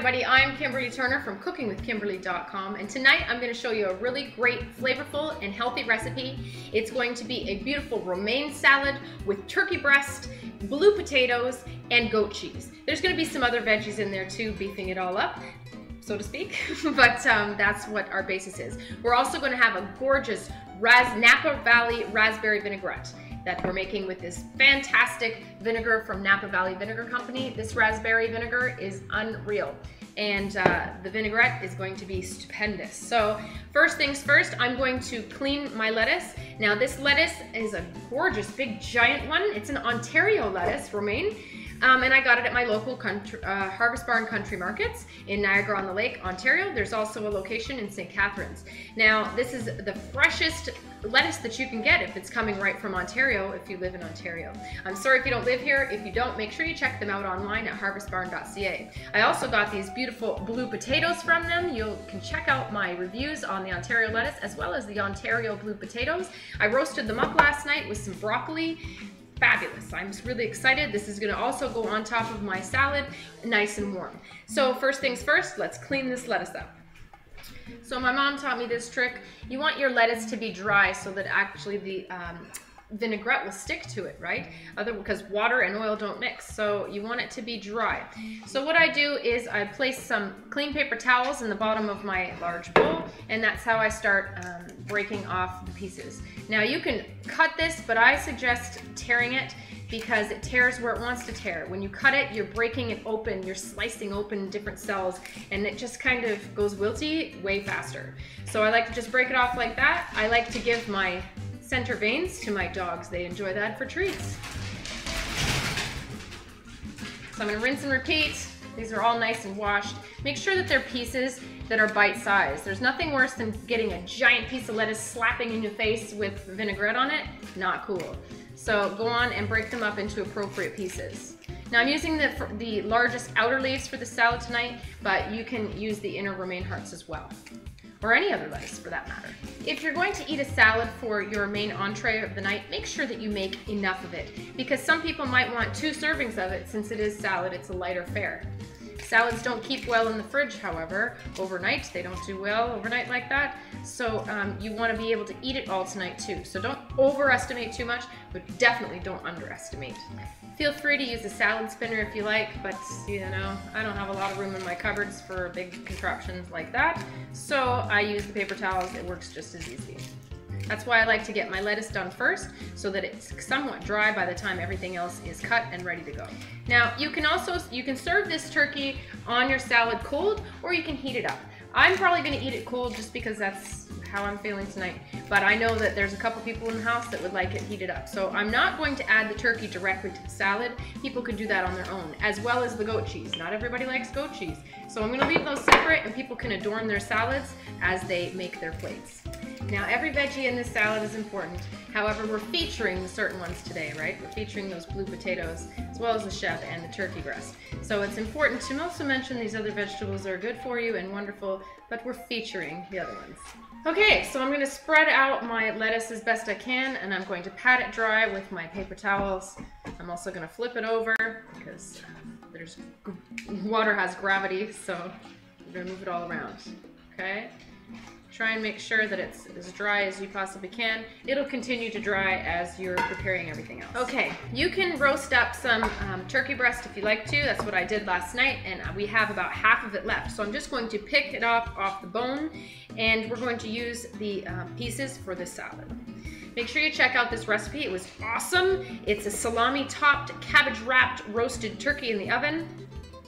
everybody, I'm Kimberly Turner from cookingwithkimberly.com, and tonight I'm going to show you a really great, flavorful, and healthy recipe. It's going to be a beautiful romaine salad with turkey breast, blue potatoes, and goat cheese. There's going to be some other veggies in there too, beefing it all up, so to speak, but that's what our basis is. We're also going to have a gorgeous Napa Valley raspberry vinaigrette that we're making with this fantastic vinegar from Napa Valley Vinegar Company. This raspberry vinegar is unreal, and the vinaigrette is going to be stupendous. So first things first, I'm going to clean my lettuce. Now this lettuce is a gorgeous big giant one. It's an Ontario lettuce, romaine. And I got it at my local Harvest Barn Country Markets in Niagara-on-the-Lake, Ontario. There's also a location in St. Catharines. Now, this is the freshest lettuce that you can get if it's coming right from Ontario, if you live in Ontario. I'm sorry if you don't live here. If you don't, make sure you check them out online at harvestbarn.ca. I also got these beautiful blue potatoes from them. You can check out my reviews on the Ontario lettuce as well as the Ontario blue potatoes. I roasted them up last night with some broccoli. Fabulous. I'm just really excited. This is going to also go on top of my salad, nice and warm. So first things first, let's clean this lettuce up. So my mom taught me this trick. You want your lettuce to be dry so that actually the vinaigrette will stick to it, right? Because water and oil don't mix, so you want it to be dry. So what I do is I place some clean paper towels in the bottom of my large bowl, and that's how I start breaking off the pieces. Now you can cut this, but I suggest tearing it because it tears where it wants to tear. When you cut it, you're breaking it open, you're slicing open different cells, and it just kind of goes wilty way faster. So I like to just break it off like that. I like to give my center veins to my dogs. They enjoy that for treats. So I'm going to rinse and repeat. These are all nice and washed. Make sure that they're pieces that are bite-sized. There's nothing worse than getting a giant piece of lettuce slapping in your face with vinaigrette on it. Not cool. So go on and break them up into appropriate pieces. Now I'm using the largest outer leaves for the salad tonight, but you can use the inner romaine hearts as well, or any other lettuce for that matter. If you're going to eat a salad for your main entree of the night, make sure that you make enough of it, because some people might want 2 servings of it. Since it is salad, it's a lighter fare. Salads don't keep well in the fridge, however, overnight. They don't do well overnight like that. So you want to be able to eat it all tonight too. So don't overestimate too much, but definitely don't underestimate. Feel free to use a salad spinner if you like, but you know, I don't have a lot of room in my cupboards for big contraptions like that. So I use the paper towels. It works just as easy. That's why I like to get my lettuce done first, so that it's somewhat dry by the time everything else is cut and ready to go. Now you can serve this turkey on your salad cold, or you can heat it up. I'm probably going to eat it cold just because that's how I'm feeling tonight, but I know that there's a couple people in the house that would like it heated up. So I'm not going to add the turkey directly to the salad. People could do that on their own, as well as the goat cheese. Not everybody likes goat cheese. So I'm going to leave those separate, and people can adorn their salads as they make their plates. Now every veggie in this salad is important. However, we're featuring certain ones today, right? We're featuring those blue potatoes, as well as the Chevre and the turkey breast. So it's important to also mention these other vegetables are good for you and wonderful, but we're featuring the other ones. Okay, so I'm going to spread out my lettuce as best I can, and I'm going to pat it dry with my paper towels. I'm also going to flip it over because water has gravity, so we're going to move it all around. Okay? Try and make sure that it's as dry as you possibly can. It'll continue to dry as you're preparing everything else. Okay, you can roast up some turkey breast if you like to. That's what I did last night, and we have about half of it left. So I'm just going to pick it up off the bone, and we're going to use the pieces for this salad. Make sure you check out this recipe. It was awesome. It's a salami-topped, cabbage-wrapped roasted turkey in the oven.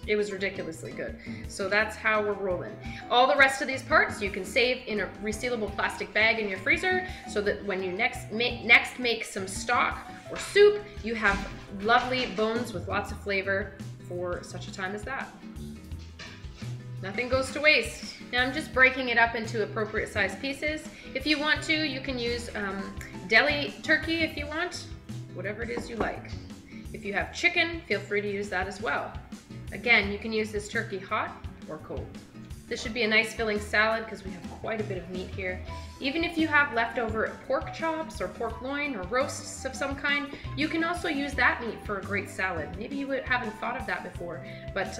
It was ridiculously good. So that's how we're rolling. All the rest of these parts you can save in a resealable plastic bag in your freezer, so that when you next make some stock or soup, you have lovely bones with lots of flavor for such a time as that. Nothing goes to waste. Now I'm just breaking it up into appropriate sized pieces. If you want to, you can use deli turkey if you want, whatever it is you like. If you have chicken, feel free to use that as well. Again, you can use this turkey hot or cold. This should be a nice filling salad because we have quite a bit of meat here. Even if you have leftover pork chops or pork loin or roasts of some kind, you can also use that meat for a great salad. Maybe you haven't thought of that before, but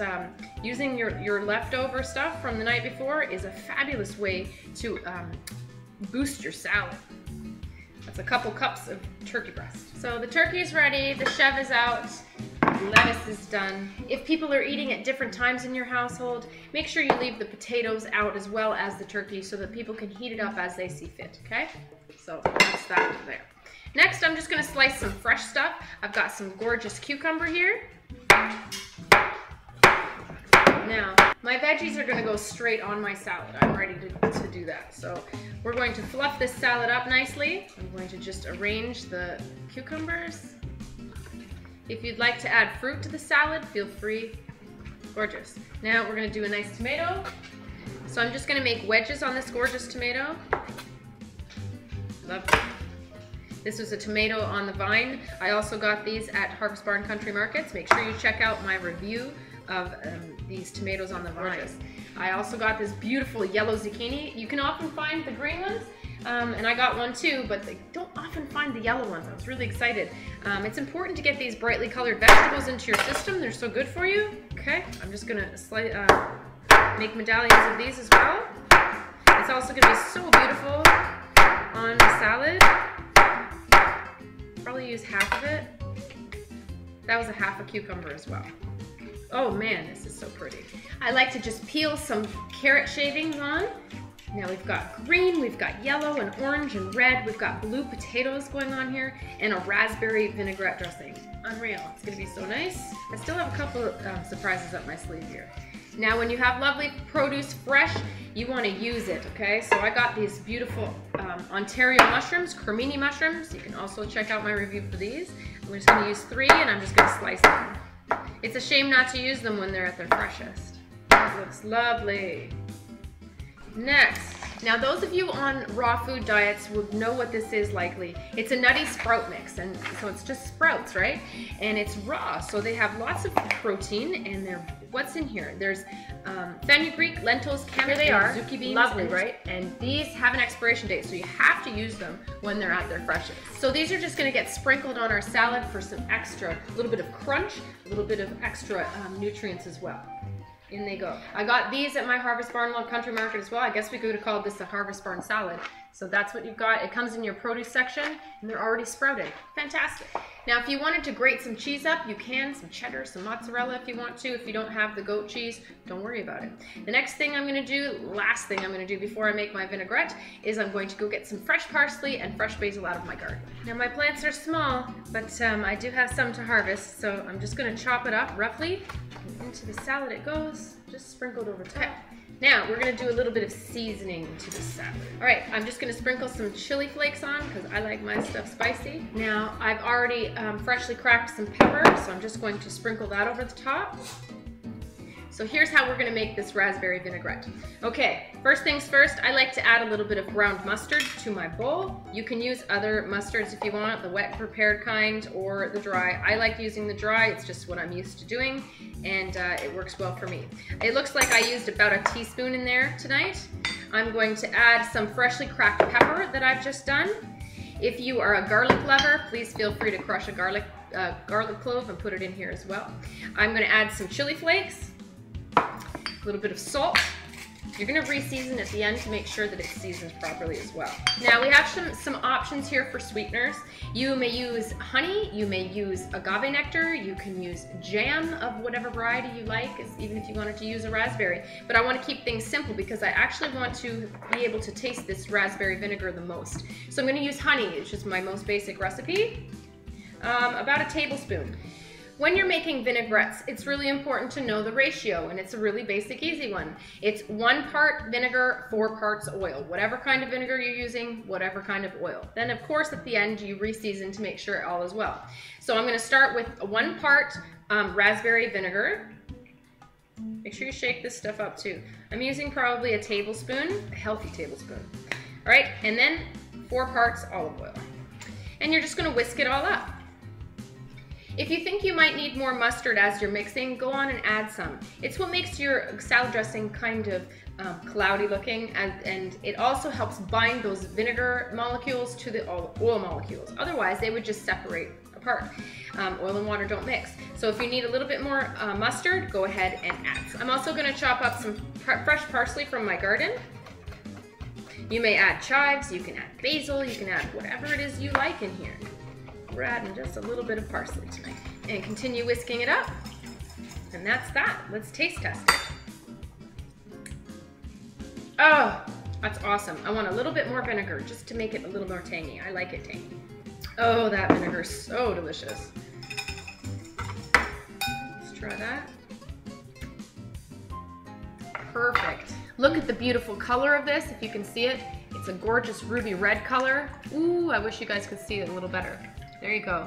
using your leftover stuff from the night before is a fabulous way to boost your salad. That's a couple cups of turkey breast. So the turkey is ready, the chèvre is out, lettuce is done. If people are eating at different times in your household, make sure you leave the potatoes out as well as the turkey so that people can heat it up as they see fit, okay? So that's that there. Next, I'm just gonna slice some fresh stuff. I've got some gorgeous cucumber here. Now, my veggies are gonna go straight on my salad. I'm ready to do that. So we're going to fluff this salad up nicely. I'm going to just arrange the cucumbers. If you'd like to add fruit to the salad, feel free. Gorgeous. Now we're gonna do a nice tomato. So I'm just gonna make wedges on this gorgeous tomato. Lovely. This was a tomato on the vine. I also got these at Harvest Barn Country Markets. Make sure you check out my review of these tomatoes on the vine. I also got this beautiful yellow zucchini. You can often find the green ones, and I got one too, but they don't often find the yellow ones. I was really excited. It's important to get these brightly colored vegetables into your system. They're so good for you. Okay, I'm just gonna make medallions of these as well. It's also gonna be so beautiful on the salad. Probably use half of it. That was a half a cucumber as well. Oh man, this is so pretty. I like to just peel some carrot shavings on. Now we've got green, we've got yellow and orange and red, we've got blue potatoes going on here, and a raspberry vinaigrette dressing. Unreal, it's gonna be so nice. I still have a couple of surprises up my sleeve here. Now when you have lovely produce fresh, you wanna use it, okay? So I got these beautiful Ontario mushrooms, cremini mushrooms. You can also check out my review for these. I'm just gonna use 3 and I'm just gonna slice them. It's a shame not to use them when they're at their freshest. That looks lovely. Next, now those of you on raw food diets would know what this is likely. It's a nutty sprout mix, and so it's just sprouts, right? And it's raw, so they have lots of protein, and what's in here? There's fenugreek, lentils, cabbage, zucchini beans. Lovely, right? And these have an expiration date, so you have to use them when they're at their freshest. So these are just gonna get sprinkled on our salad for some extra, a little bit of crunch, a little bit of extra nutrients as well. In they go. I got these at my Harvest Barn Country Market as well. I guess we could have called this a Harvest Barn salad. So that's what you've got. It comes in your produce section, and they're already sprouted. Fantastic. Now, if you wanted to grate some cheese up, you can. Some cheddar, some mozzarella if you want to. If you don't have the goat cheese, don't worry about it. The next thing I'm gonna do, last thing I'm gonna do before I make my vinaigrette, is I'm going to go get some fresh parsley and fresh basil out of my garden. Now, my plants are small, but I do have some to harvest, so I'm just gonna chop it up roughly. And into the salad it goes, just sprinkled over top. Okay. Now, we're gonna do a little bit of seasoning to the salad. All right, I'm just gonna sprinkle some chili flakes on because I like my stuff spicy. Now, I've already freshly cracked some pepper, so I'm just going to sprinkle that over the top. So here's how we're gonna make this raspberry vinaigrette. Okay, first things first, I like to add a little bit of ground mustard to my bowl. You can use other mustards if you want, the wet prepared kind or the dry. I like using the dry, it's just what I'm used to doing, and it works well for me. It looks like I used about a teaspoon in there tonight. I'm going to add some freshly cracked pepper that I've just done. If you are a garlic lover, please feel free to crush a garlic clove and put it in here as well. I'm gonna add some chili flakes, a little bit of salt. You're gonna re-season at the end to make sure that it's seasoned properly as well. Now we have some options here for sweeteners. You may use honey, you may use agave nectar, you can use jam of whatever variety you like, even if you wanted to use a raspberry. But I wanna keep things simple because I actually want to be able to taste this raspberry vinegar the most. So I'm gonna use honey, which is my most basic recipe, about a tablespoon. When you're making vinaigrettes, it's really important to know the ratio, and it's a really basic, easy one. It's 1 part vinegar, 4 parts oil. Whatever kind of vinegar you're using, whatever kind of oil. Then, of course, at the end, you re-season to make sure all is well. So I'm gonna start with 1 part raspberry vinegar. Make sure you shake this stuff up too. I'm using probably a tablespoon, a healthy tablespoon. All right, and then 4 parts olive oil. And you're just gonna whisk it all up. If you think you might need more mustard as you're mixing, go on and add some. It's what makes your salad dressing kind of cloudy looking, and it also helps bind those vinegar molecules to the oil molecules. Otherwise, they would just separate apart. Oil and water don't mix. So if you need a little bit more mustard, go ahead and add. I'm also going to chop up some fresh parsley from my garden. You may add chives, you can add basil, you can add whatever it is you like in here. We're adding just a little bit of parsley tonight. And continue whisking it up. And that's that. Let's taste test it. Oh, that's awesome. I want a little bit more vinegar just to make it a little more tangy. I like it tangy. Oh, that vinegar is so delicious. Let's try that. Perfect. Look at the beautiful color of this, if you can see it. It's a gorgeous ruby red color. Ooh, I wish you guys could see it a little better. There you go.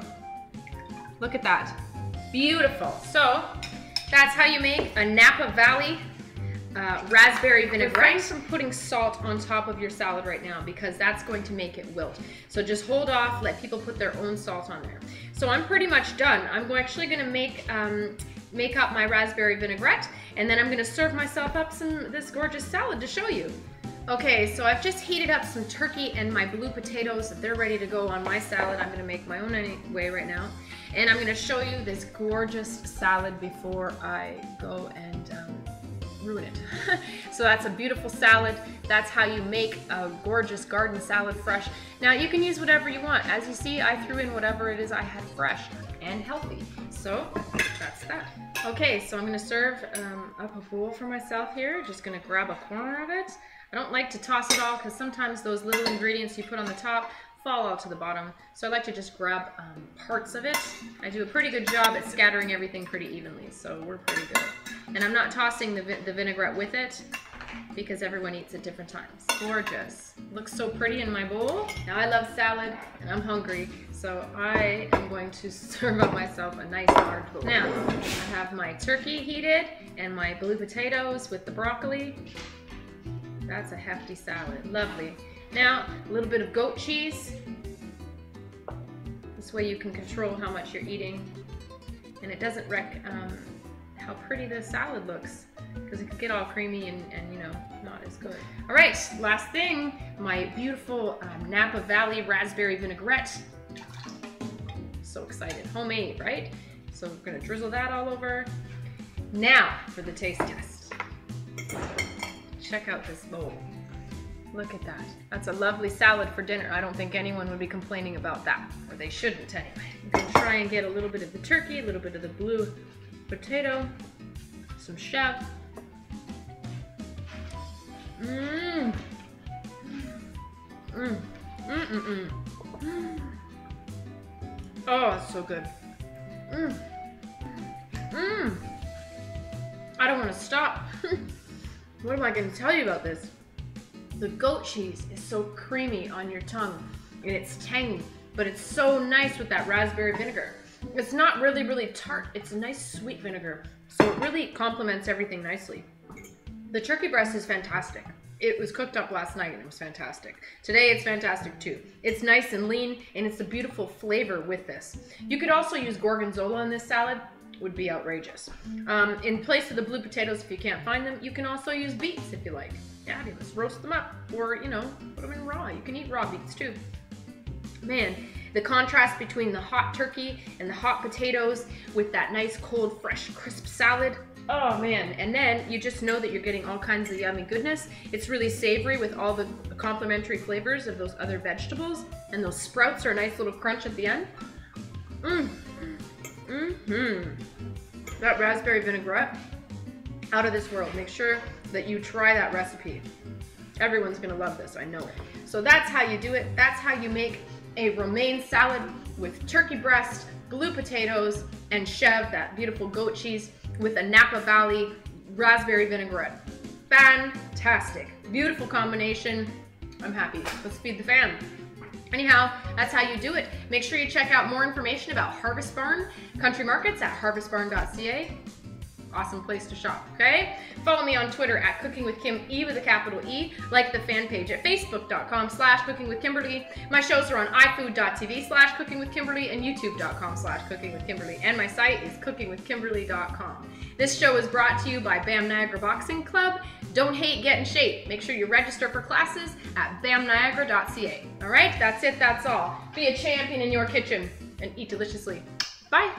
Look at that. Beautiful. So, that's how you make a Napa Valley raspberry vinaigrette. Refrain from putting salt on top of your salad right now because that's going to make it wilt. So just hold off, let people put their own salt on there. So I'm pretty much done. I'm actually gonna make up my raspberry vinaigrette, and then I'm gonna serve myself up this gorgeous salad to show you. Okay, so I've just heated up some turkey and my blue potatoes. They're ready to go on my salad. I'm gonna make my own anyway right now. And I'm gonna show you this gorgeous salad before I go and ruin it. So that's a beautiful salad. That's how you make a gorgeous garden salad fresh. Now you can use whatever you want. As you see, I threw in whatever it is I had fresh and healthy. So that's that. Okay, so I'm gonna serve up a bowl for myself here. Just gonna grab a corner of it. I don't like to toss it all because sometimes those little ingredients you put on the top fall out to the bottom. So I like to just grab parts of it. I do a pretty good job at scattering everything pretty evenly, so we're pretty good. And I'm not tossing the vinaigrette with it because everyone eats at different times. Gorgeous. Looks so pretty in my bowl. Now I love salad and I'm hungry, so I am going to serve up myself a nice large bowl. Now, I have my turkey heated and my blue potatoes with the broccoli. That's a hefty salad. Lovely. Now, a little bit of goat cheese. This way you can control how much you're eating. And it doesn't wreck how pretty the salad looks, because it could get all creamy and you know, not as good. All right, last thing, my beautiful Napa Valley raspberry vinaigrette. So excited. Homemade, right? So we're gonna drizzle that all over. Now for the taste test. Check out this bowl. Look at that. That's a lovely salad for dinner. I don't think anyone would be complaining about that, or they shouldn't anyway. I'm gonna try and get a little bit of the turkey, a little bit of the blue potato, some chef. Mmm. Mmm. Mmm. Mmm. Mmm. Oh, it's so good. Mmm. Mmm. I don't want to stop. What am I going to tell you about this? The goat cheese is so creamy on your tongue, and it's tangy, but it's so nice with that raspberry vinegar. It's not really tart. It's a nice sweet vinegar, so it really complements everything nicely. The turkey breast is fantastic. It was cooked up last night and it was fantastic. Today it's fantastic too. It's nice and lean, and it's a beautiful flavor with this. You could also use gorgonzola in this salad. Would be outrageous. In place of the blue potatoes, if you can't find them, you can also use beets if you like. Fabulous. Roast them up, or you know, put them in raw. You can eat raw beets too. Man, the contrast between the hot turkey and the hot potatoes with that nice cold fresh crisp salad. Oh man, and then you just know that you're getting all kinds of yummy goodness. It's really savory with all the complementary flavors of those other vegetables, and those sprouts are a nice little crunch at the end. Mmm. Mm-hmm. That raspberry vinaigrette, out of this world. Make sure that you try that recipe. Everyone's gonna love this, I know it. So that's how you do it. That's how you make a romaine salad with turkey breast, blue potatoes, and Chevre, that beautiful goat cheese, with a Napa Valley raspberry vinaigrette. Fantastic. Beautiful combination. I'm happy. Let's feed the fam. Anyhow, that's how you do it. Make sure you check out more information about Harvest Barn Country Markets at harvestbarn.ca. awesome place to shop, okay? Follow me on Twitter at Cooking with Kim, E with a capital E. Like the fan page at facebook.com/cookingwithkimberly. My shows are on ifood.tv/cookingwithkimberly and youtube.com/cookingwithkimberly. And my site is cookingwithkimberly.com. This show is brought to you by Bam Niagara Boxing Club. Don't hate, get in shape. Make sure you register for classes at bamniagara.ca. All right, that's it, that's all. Be a champion in your kitchen and eat deliciously. Bye.